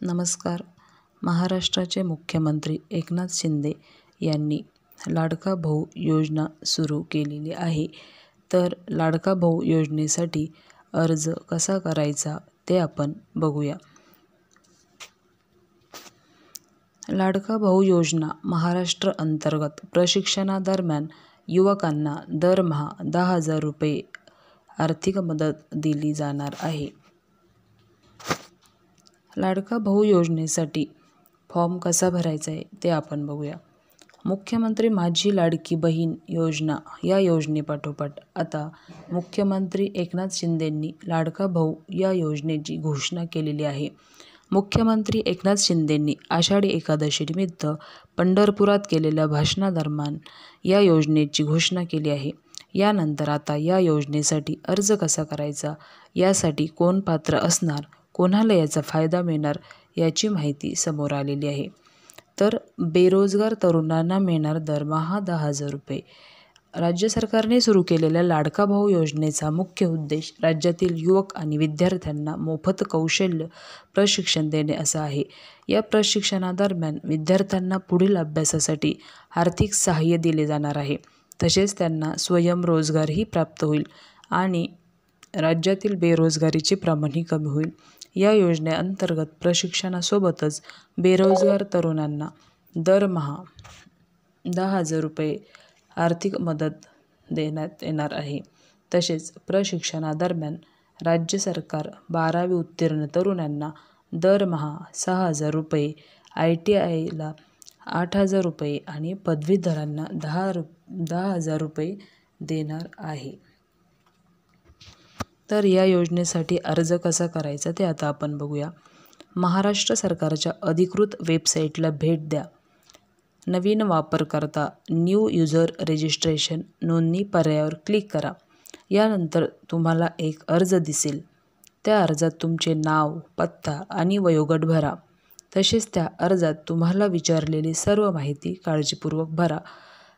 नमस्कार. महाराष्ट्राचे मुख्यमंत्री एकनाथ शिंदे यांनी लाडका भाऊ योजना सुरू केलेली आहे. तर लाडका भाऊ योजनेसाठी अर्ज कसा करायचा ते आपण बघूया. लाडका भाऊ योजना महाराष्ट्र अंतर्गत प्रशिक्षणादरम्यान युवकांना दरमहा 10,000 रुपये आर्थिक मदत दिली जाणार आहे. लाडका भाऊ योजनेसाठी फॉर्म कसा भरायचा आहे ते आपण बघूया. मुख्यमंत्री माझी लाडकी बहीण योजना या योजनेपाठोपाठ आता मुख्यमंत्री एकनाथ शिंदेंनी लाडका भाऊ या योजनेची घोषणा केलेली आहे. मुख्यमंत्री एकनाथ शिंदेंनी आषाढी एकादशीनिमित्त पंढरपुरात केलेल्या भाषणादरम्यान या योजनेची घोषणा केली आहे. यानंतर आता या योजनेसाठी अर्ज कसा करायचा, यासाठी कोण पात्र असणार, कोणाला याचा फायदा मिळणार याची माहिती समोर आलेली आहे. तर बेरोजगार तरुणांना मिळणार दरमहा 10,000 रुपये. राज्य सरकारने सुरू केलेल्या लाडका भाऊ योजनेचा मुख्य उद्देश राज्यातील युवक आणि विद्यार्थ्यांना मोफत कौशल्य प्रशिक्षण देणे असा आहे. या प्रशिक्षणादरम्यान विद्यार्थ्यांना पुढील अभ्यासासाठी आर्थिक सहाय्य दिले जाणार आहे. तसेच त्यांना स्वयंरोजगारही प्राप्त होईल आणि राज्यातील बेरोजगारीचे प्रमाणही कमी होईल. या योजनेअंतर्गत प्रशिक्षणासोबतच बेरोजगार तरुणांना दरमहा 10,000 रुपये आर्थिक मदत देण्यात येणार आहे. तसेच प्रशिक्षणादरम्यान राज्य सरकार 12वी उत्तीर्ण तरुणांना दरमहा 6,000 रुपये, ITIला 8,000 रुपये आणि पदवीधरांना 10,000 रुपये देणार आहे. तर या योजनेसाठी अर्ज कसा करायचा ते आता आपण बघूया. महाराष्ट्र सरकारच्या अधिकृत वेबसाईटला भेट द्या. नवीन वापरकर्ता न्यू युजर रजिस्ट्रेशन नोंदणी पर्यायावर क्लिक करा. यानंतर तुम्हाला एक अर्ज दिसेल. त्या अर्जात तुमचे नाव, पत्ता आणि वयोगट भरा. तसेच त्या अर्जात तुम्हाला विचारलेली सर्व माहिती काळजीपूर्वक भरा.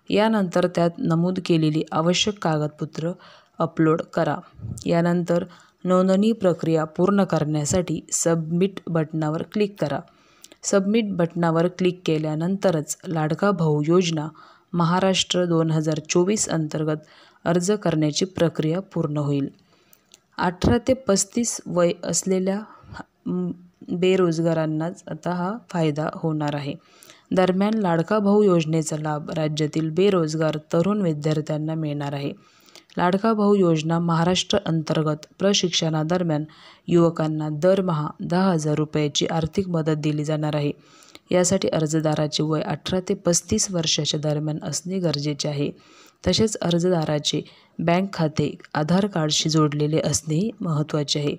यानंतर त्यात नमूद केलेली आवश्यक कागदपत्र अपलोड करा. यानंतर नोंदणी प्रक्रिया पूर्ण करण्यासाठी सबमिट बटनावर क्लिक करा. सबमिट बटनावर क्लिक केल्यानंतरच लाडका भाऊ योजना महाराष्ट्र 2024 अंतर्गत अर्ज करण्याची प्रक्रिया पूर्ण होईल. 18 ते 35 वय असलेल्या बेरोजगारांनाच आता हा फायदा होणार आहे. दरम्यान लाडका भाऊ योजनेचा लाभ राज्यातील बेरोजगार तरुण विद्यार्थ्यांना मिळणार आहे. लाडका भाऊ योजना महाराष्ट्र अंतर्गत प्रशिक्षणादरम्यान युवकांना दरमहा 10,000 रुपयाची आर्थिक मदत दिली जाणार आहे. यासाठी अर्जदाराचे वय 18 ते 35 वर्षाच्या दरम्यान असणे गरजेचे आहे. तसेच अर्जदाराचे बँक खाते आधार कार्डशी जोडलेले असणेही महत्त्वाचे आहे.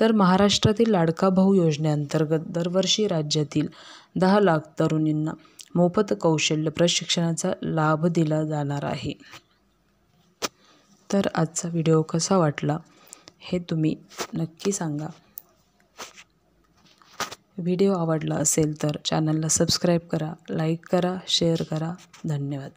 तर महाराष्ट्रातील लाडका भाऊ योजनेअंतर्गत दरवर्षी राज्यातील 10 लाख तरुणींना मोफत कौशल्य प्रशिक्षणाचा लाभ दिला जाणार आहे. तर आजचा व्हिडिओ कसा वाटला हे तुम्ही नक्की सांगा. व्हिडिओ आवडला असेल तर चॅनलला सबस्क्राईब करा, लाईक करा, शेअर करा. धन्यवाद.